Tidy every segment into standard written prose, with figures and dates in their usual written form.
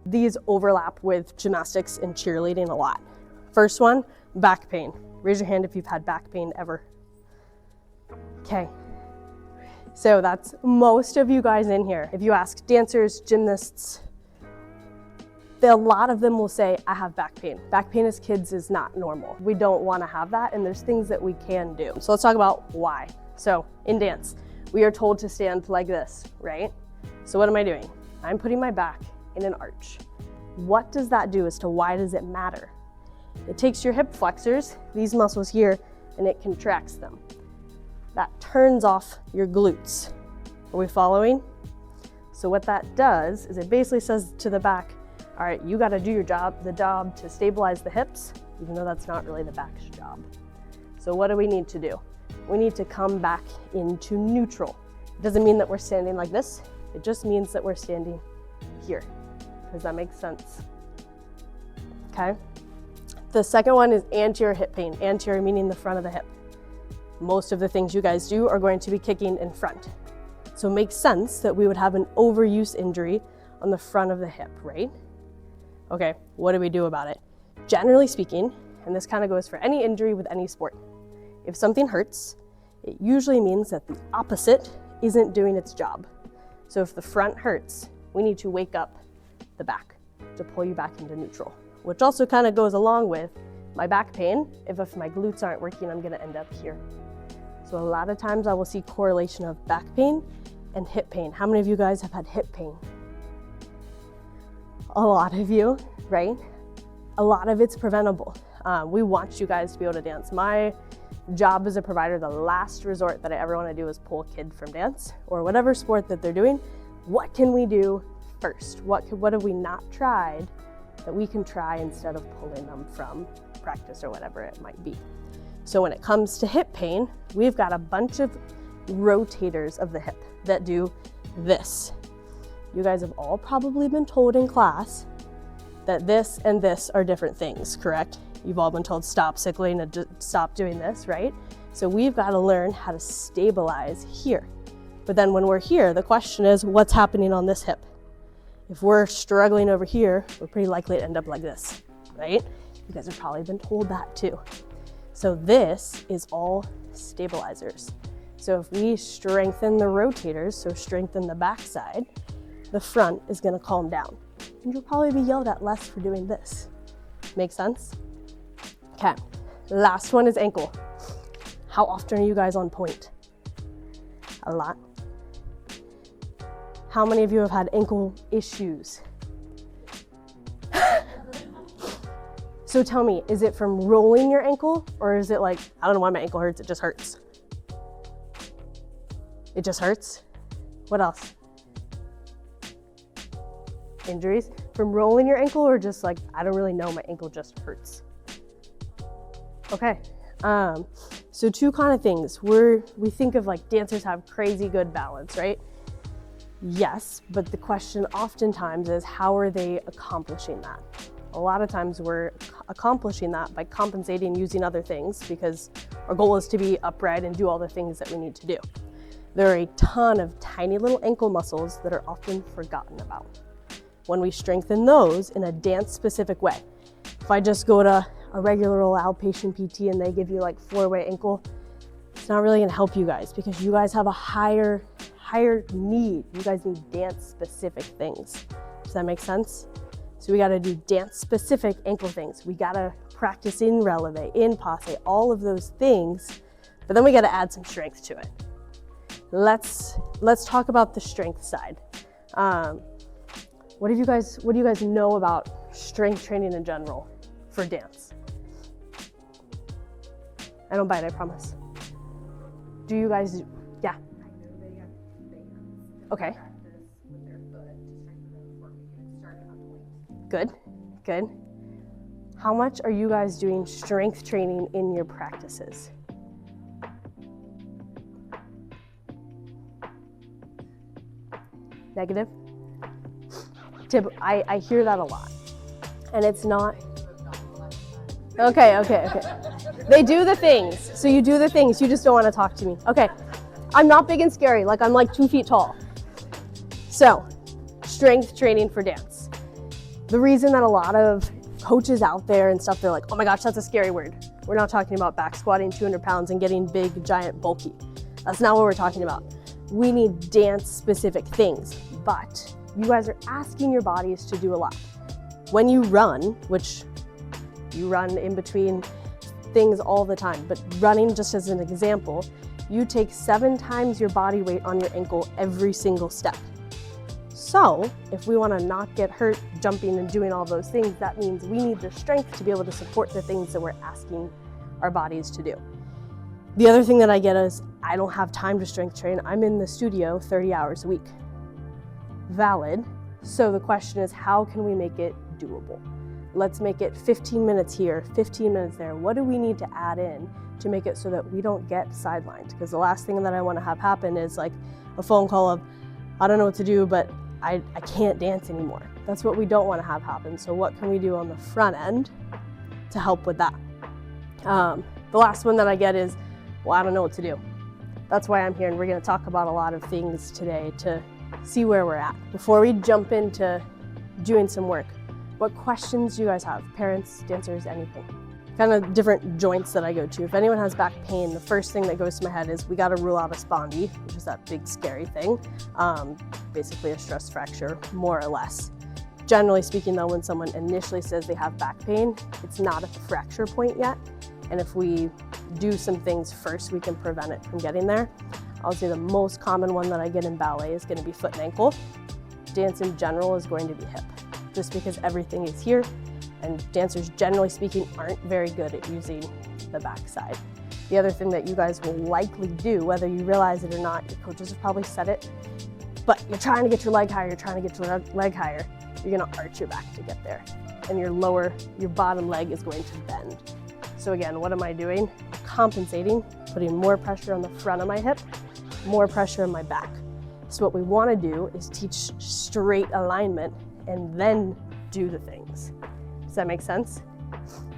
These overlap with gymnastics and cheerleading a lot. First one, back pain. Raise your hand if you've had back pain ever. Okay. So that's most of you guys in here. If you ask dancers, gymnasts, a lot of them will say, I have back pain. Back pain as kids is not normal. We don't want to have that, and there's things that we can do. So let's talk about why. So in dance, we are told to stand like this, right? So what am I doing? I'm putting my back in an arch. What does that do as to why does it matter? It takes your hip flexors, these muscles here, and it contracts them. That turns off your glutes. Are we following? So what that does is it basically says to the back, all right, you gotta do your job, the job to stabilize the hips, even though that's not really the back's job. So what do we need to do? We need to come back into neutral. It doesn't mean that we're standing like this. It just means that we're standing here. Does that make sense? Okay. The second one is anterior hip pain. Anterior meaning the front of the hip. Most of the things you guys do are going to be kicking in front. So it makes sense that we would have an overuse injury on the front of the hip, right? Okay, what do we do about it? Generally speaking, and this kind of goes for any injury with any sport, if something hurts, it usually means that the opposite isn't doing its job. So if the front hurts, we need to wake up the back to pull you back into neutral, which also kind of goes along with my back pain. If my glutes aren't working, I'm gonna end up here. So a lot of times I will see correlation of back pain and hip pain. How many of you guys have had hip pain? A lot of you, right? A lot of it's preventable. We want you guys to be able to dance. My job as a provider, the last resort that I ever want to do is pull a kid from dance or whatever sport that they're doing. What can we do first? What have we not tried that we can try instead of pulling them from practice or whatever it might be? So when it comes to hip pain, we've got a bunch of rotators of the hip that do this. You guys have all probably been told in class that this and this are different things, correct? You've all been told stop cycling and stop doing this, right? So we've got to learn how to stabilize here. But then when we're here, the question is, what's happening on this hip? If we're struggling over here, we're pretty likely to end up like this, right? You guys have probably been told that too. So this is all stabilizers. So if we strengthen the rotators, so strengthen the backside, the front is gonna calm down. And you'll probably be yelled at less for doing this. Make sense? Okay, last one is ankle. How often are you guys on pointe? A lot. How many of you have had ankle issues? So tell me, is it from rolling your ankle or is it like, I don't know why my ankle hurts, it just hurts? It just hurts? What else? Injuries from rolling your ankle or just like, I don't really know, my ankle just hurts? Okay, so two kind of things. We think of like dancers have crazy good balance, right? Yes, but the question oftentimes is how are they accomplishing that? A lot of times we're accomplishing that by compensating using other things because our goal is to be upright and do all the things that we need to do. There are a ton of tiny little ankle muscles that are often forgotten about. When we strengthen those in a dance-specific way, if I just go to a regular old outpatient PT and they give you like 4-way ankle, it's not really gonna help you guys because you guys have a higher need. You guys need dance-specific things. Does that make sense? So we gotta do dance-specific ankle things. We gotta practice in releve, in passe, all of those things, but then we gotta add some strength to it. Let's talk about the strength side. What do you guys know about strength training in general for dance? I don't bite, I promise. Do you guys, yeah? I know they have bands. Okay. Practice with their foot to strengthen them before we even start on point. Good, good. How much are you guys doing strength training in your practices? Negative? I hear that a lot, and it's not. Okay. They do the things, so you do the things, you just don't want to talk to me. Okay, I'm not big and scary, like I'm like 2 feet tall. So, strength training for dance. The reason that a lot of coaches out there and stuff, they're like, oh my gosh, that's a scary word. We're not talking about back squatting 200 pounds and getting big, giant, bulky. That's not what we're talking about. We need dance specific things, but you guys are asking your bodies to do a lot. When you run, which you run in between things all the time, but running just as an example, you take 7 times your body weight on your ankle every single step. So if we want to not get hurt jumping and doing all those things, that means we need the strength to be able to support the things that we're asking our bodies to do. The other thing that I get is I don't have time to strength train. I'm in the studio 30 hours a week. Valid. So the question is, how can we make it doable? Let's make it 15 minutes here, 15 minutes there. What do we need to add in to make it so that we don't get sidelined? Because the last thing that I want to have happen is like a phone call of, I don't know what to do, but I can't dance anymore. That's what we don't want to have happen. So what can we do on the front end to help with that? The last one that I get is, well, I don't know what to do. That's why I'm here, and we're going to talk about a lot of things today to see where we're at. Before we jump into doing some work, what questions do you guys have? Parents, dancers, anything? Kind of different joints that I go to. If anyone has back pain, the first thing that goes to my head is we got to rule out a spondy, which is that big scary thing. Basically a stress fracture, more or less. Generally speaking though, when someone initially says they have back pain, it's not at the fracture point yet. And if we do some things first, we can prevent it from getting there. I'll say the most common one that I get in ballet is going to be foot and ankle. Dance in general is going to be hip, just because everything is here. And dancers, generally speaking, aren't very good at using the backside. The other thing that you guys will likely do, whether you realize it or not, your coaches have probably said it, but you're trying to get your leg higher, you're gonna arch your back to get there. And your bottom leg is going to bend. So again, what am I doing? Compensating, putting more pressure on the front of my hip, more pressure on my back. So what we wanna do is teach straight alignment and then do the things. Does that make sense?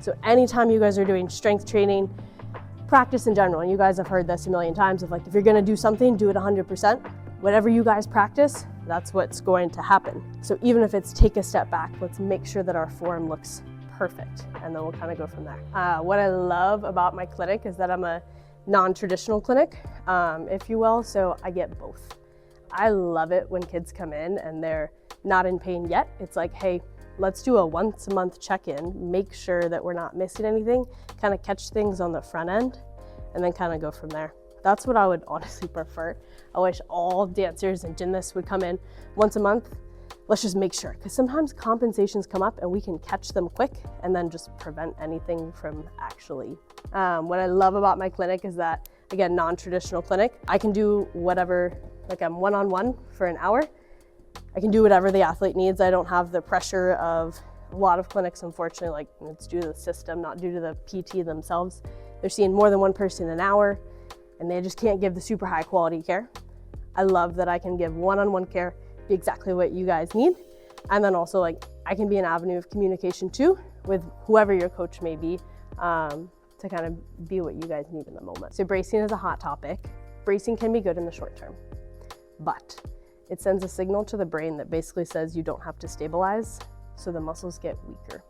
So anytime you guys are doing strength training, practice in general, and you guys have heard this a million times of like, if you're gonna do something, do it 100%. Whatever you guys practice, that's what's going to happen. So even if it's take a step back, let's make sure that our form looks perfect, and then we'll kind of go from there. What I love about my clinic is that I'm a non-traditional clinic, if you will, so I get both. I love it when kids come in and they're not in pain yet. It's like, hey, let's do a once a month check-in, make sure that we're not missing anything, kind of catch things on the front end, and then kind of go from there. That's what I would honestly prefer. I wish all dancers and gymnasts would come in once a month. Let's just make sure, because sometimes compensations come up and we can catch them quick and then just prevent anything from actually. What I love about my clinic is that, again, non-traditional clinic, I can do whatever, like I'm one-on-one for an hour. I can do whatever the athlete needs. I don't have the pressure of a lot of clinics, unfortunately, like it's due to the system, not due to the PT themselves. They're seeing more than one person an hour and they just can't give the super high quality care. I love that I can give one-on-one care, be exactly what you guys need. And then also like I can be an avenue of communication too with whoever your coach may be to kind of be what you guys need in the moment. So bracing is a hot topic. Bracing can be good in the short term, but it sends a signal to the brain that basically says you don't have to stabilize, so the muscles get weaker.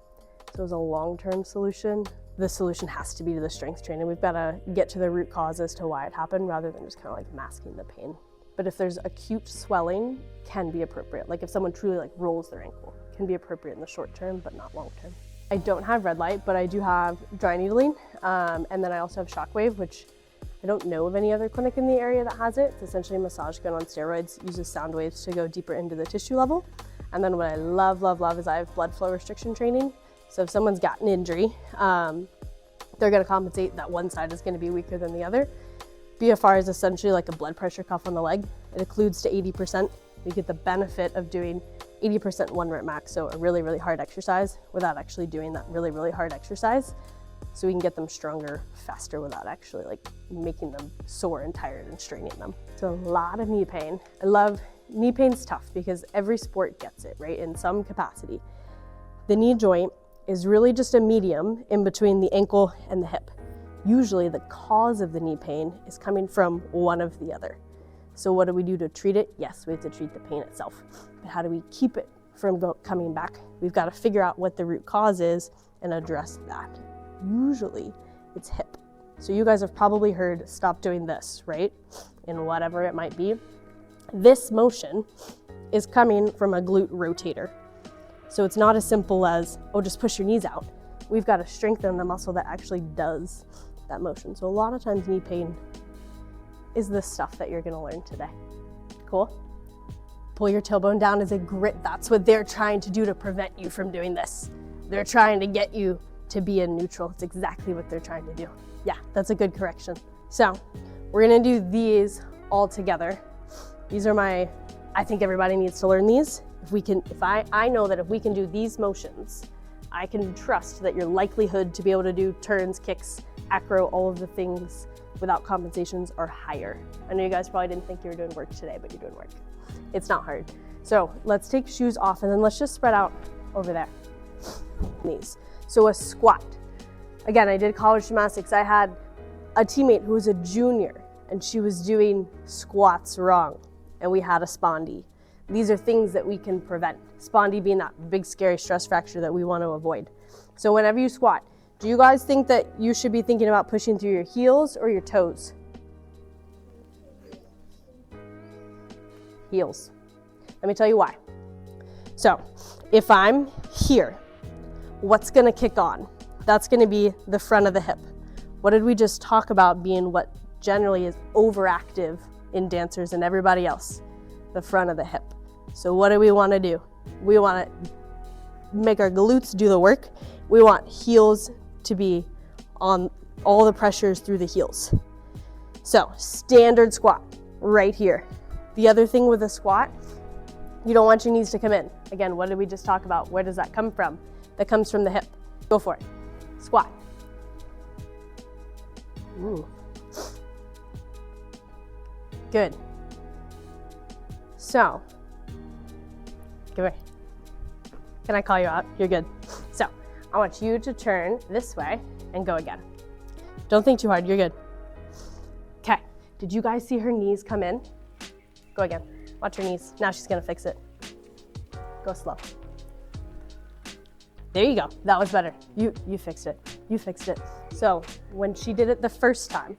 So as a long-term solution, the solution has to be to the strength training. We've got to get to the root cause as to why it happened rather than just kind of like masking the pain. But if there's acute swelling, can be appropriate. Like if someone truly like rolls their ankle, can be appropriate in the short term, but not long term. I don't have red light, but I do have dry needling. And then I also have shockwave, which I don't know of any other clinic in the area that has it. It's essentially a massage gun on steroids, uses sound waves to go deeper into the tissue level. And then what I love is I have blood flow restriction training. So if someone's got an injury, they're gonna compensate that one side is gonna be weaker than the other. BFR is essentially like a blood pressure cuff on the leg. It occludes to 80%. You get the benefit of doing 80% 1 rep max, so a really, really hard exercise without actually doing that really, really hard exercise. So we can get them stronger faster without actually like making them sore and tired and straining them. So a lot of knee pain. I love, knee pain's tough because every sport gets it, right, in some capacity. The knee joint is really just a medium in between the ankle and the hip. Usually the cause of the knee pain is coming from one of the other. So what do we do to treat it? Yes, we have to treat the pain itself. But how do we keep it from coming back. We've got to figure out what the root cause is and address that. Usually it's hip. So you guys have probably heard stop doing this, right? In whatever it might be. This motion is coming from a glute rotator. So it's not as simple as, oh, just push your knees out. We've got to strengthen the muscle that actually does that motion. So a lot of times knee pain is the stuff that you're gonna learn today. Cool? Pull your tailbone down as a grit. That's what they're trying to do to prevent you from doing this. They're trying to get you to be in neutral. It's exactly what they're trying to do. Yeah, that's a good correction. So we're gonna do these all together. These are I think everybody needs to learn these. I know that if we can do these motions, I can trust that your likelihood to be able to do turns, kicks, acro, all of the things without compensations are higher. I know you guys probably didn't think you were doing work today, but you're doing work. It's not hard. So let's take shoes off and then let's just spread out over there. Knees. So a squat. Again, I did college gymnastics. I had a teammate who was a junior and she was doing squats wrong and we had a spondy. These are things that we can prevent. Spondy being that big scary stress fracture that we want to avoid. So whenever you squat, do you guys think that you should be thinking about pushing through your heels or your toes? Heels. Let me tell you why. So if I'm here, what's gonna kick on? That's gonna be the front of the hip. What did we just talk about being what generally is overactive in dancers and everybody else? The front of the hip. So what do we wanna do? We wanna make our glutes do the work. We want heels to be on all the pressures through the heels. So standard squat right here. The other thing with a squat, you don't want your knees to come in. Again, what did we just talk about? Where does that come from? That comes from the hip. Go for it. Squat. Ooh. Good. So, come here. Can I call you out? You're good. So, I want you to turn this way and go again. Don't think too hard, you're good. Okay, did you guys see her knees come in? Go again, watch her knees. Now she's gonna fix it. Go slow. There you go, that was better. You fixed it, you fixed it. So when she did it the first time,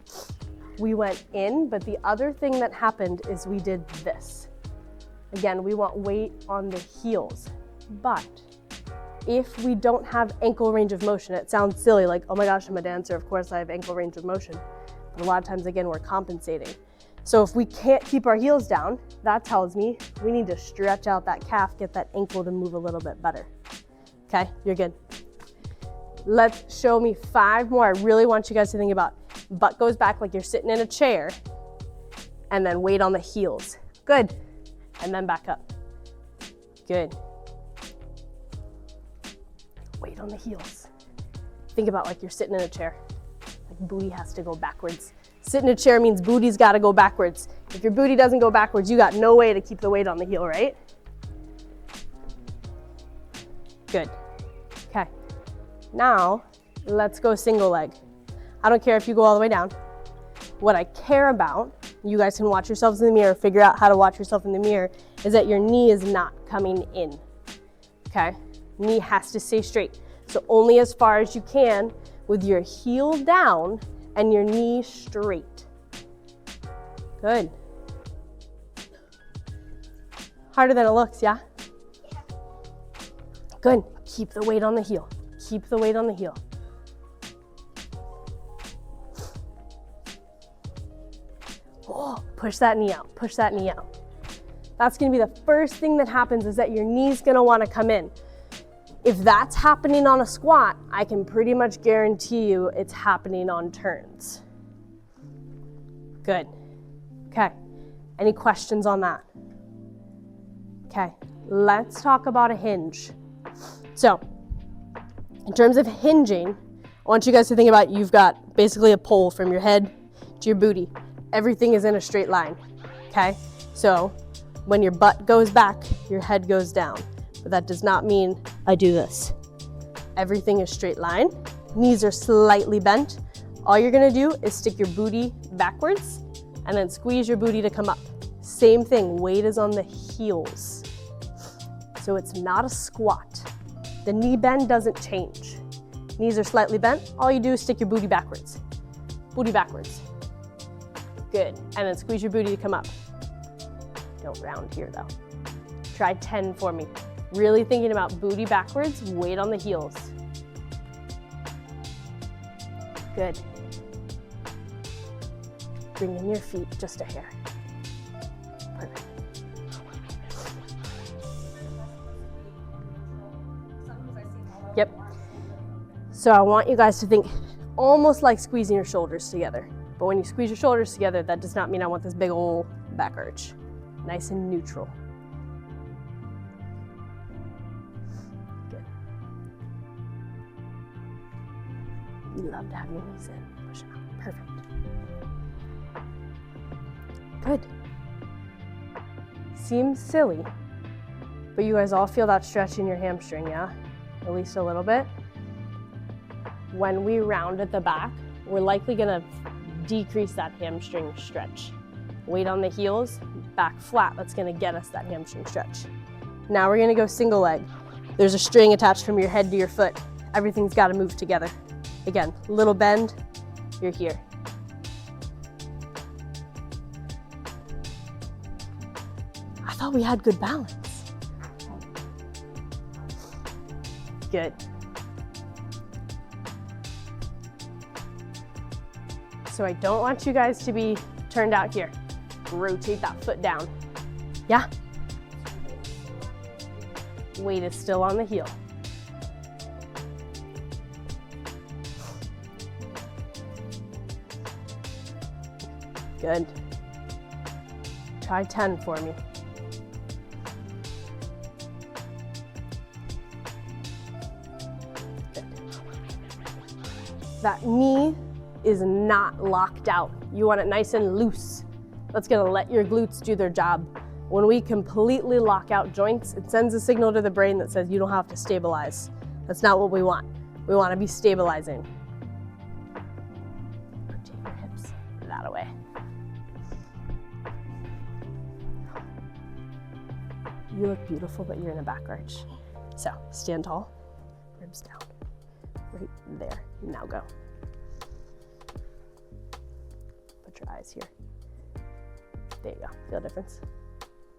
we went in, but the other thing that happened is we did this. Again, we want weight on the heels, but if we don't have ankle range of motion, it sounds silly, like, oh my gosh, I'm a dancer, of course I have ankle range of motion. But a lot of times, again, we're compensating. So if we can't keep our heels down, that tells me we need to stretch out that calf, get that ankle to move a little bit better. Okay, you're good. Show me 5 more. I really want you guys to think about butt goes back like you're sitting in a chair, and then weight on the heels. Good, and then back up. Good. Weight on the heels. Think about like you're sitting in a chair. Like booty has to go backwards. Sit in a chair means booty's gotta go backwards. If your booty doesn't go backwards, you got no way to keep the weight on the heel, right? Good. Okay. Now, let's go single leg. I don't care if you go all the way down. What I care about, you guys can watch yourselves in the mirror, figure out how to watch yourself in the mirror, is that your knee is not coming in. Okay? Knee has to stay straight. So only as far as you can with your heel down and your knee straight. Good. Harder than it looks, yeah? Good. Keep the weight on the heel. Keep the weight on the heel. Oh, push that knee out. Push that knee out. That's gonna be the first thing that happens, is that your knee's gonna wanna come in. If that's happening on a squat, I can pretty much guarantee you it's happening on turns. Good. Okay. Any questions on that? Okay. Let's talk about a hinge. So, in terms of hinging, I want you guys to think about, you've got basically a pole from your head to your booty. Everything is in a straight line. Okay? So, when your butt goes back, your head goes down. But that does not mean I do this. Everything is straight line. Knees are slightly bent. All you're gonna do is stick your booty backwards and then squeeze your booty to come up. Same thing, weight is on the heels. So So it's not a squat. The knee bend doesn't change. Knees are slightly bent. All you do is stick your booty backwards. Booty backwards. Good. And then squeeze your booty to come up. Don't round here though. Try 10 for me. Really thinking about booty backwards, weight on the heels. Good. Bring in your feet just a hair. Perfect. Yep. So I want you guys to think almost like squeezing your shoulders together. But when you squeeze your shoulders together, that does not mean I want this big old back arch. Nice and neutral. Good. You love to have your knees in. Push out. Perfect. Good. Seems silly, but you guys all feel that stretch in your hamstring, yeah? At least a little bit. When we round at the back, we're likely gonna decrease that hamstring stretch. Weight on the heels, back flat, that's gonna get us that hamstring stretch. Now we're gonna go single leg. There's a string attached from your head to your foot. Everything's gotta move together. Again, little bend, you're here. I thought we had good balance. Good. So I don't want you guys to be turned out here. Rotate that foot down. Yeah? Weight is still on the heel. Good. Try 10 for me. Good. That knee is not locked out. You want it nice and loose. That's gonna let your glutes do their job. When we completely lock out joints, it sends a signal to the brain that says you don't have to stabilize. That's not what we want. We wanna be stabilizing. Rotate your hips that away. You look beautiful, but you're in a back arch. So stand tall, ribs down, right there. Now go. Put your eyes here. There you go. Feel a difference?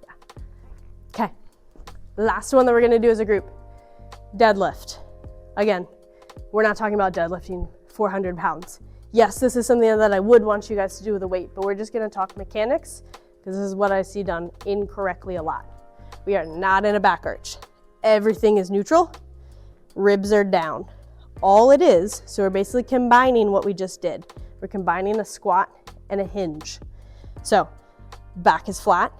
Yeah. Okay. Last one that we're gonna do as a group, deadlift. Again, we're not talking about deadlifting 400 pounds. Yes, this is something that I would want you guys to do with a weight, but we're just gonna talk mechanics because this is what I see done incorrectly a lot. We are not in a back arch. Everything is neutral. Ribs are down. All it is, so we're basically combining what we just did. We're combining a squat and a hinge. So back is flat,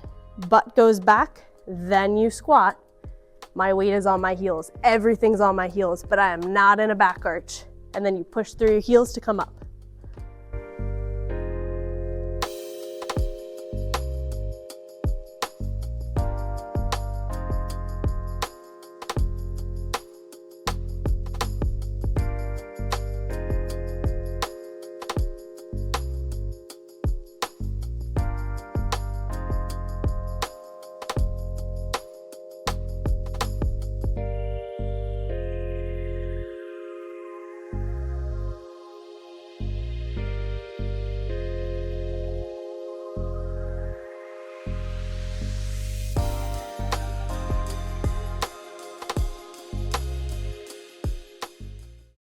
butt goes back, then you squat. My weight is on my heels. Everything's on my heels, but I am not in a back arch. And then you push through your heels to come up.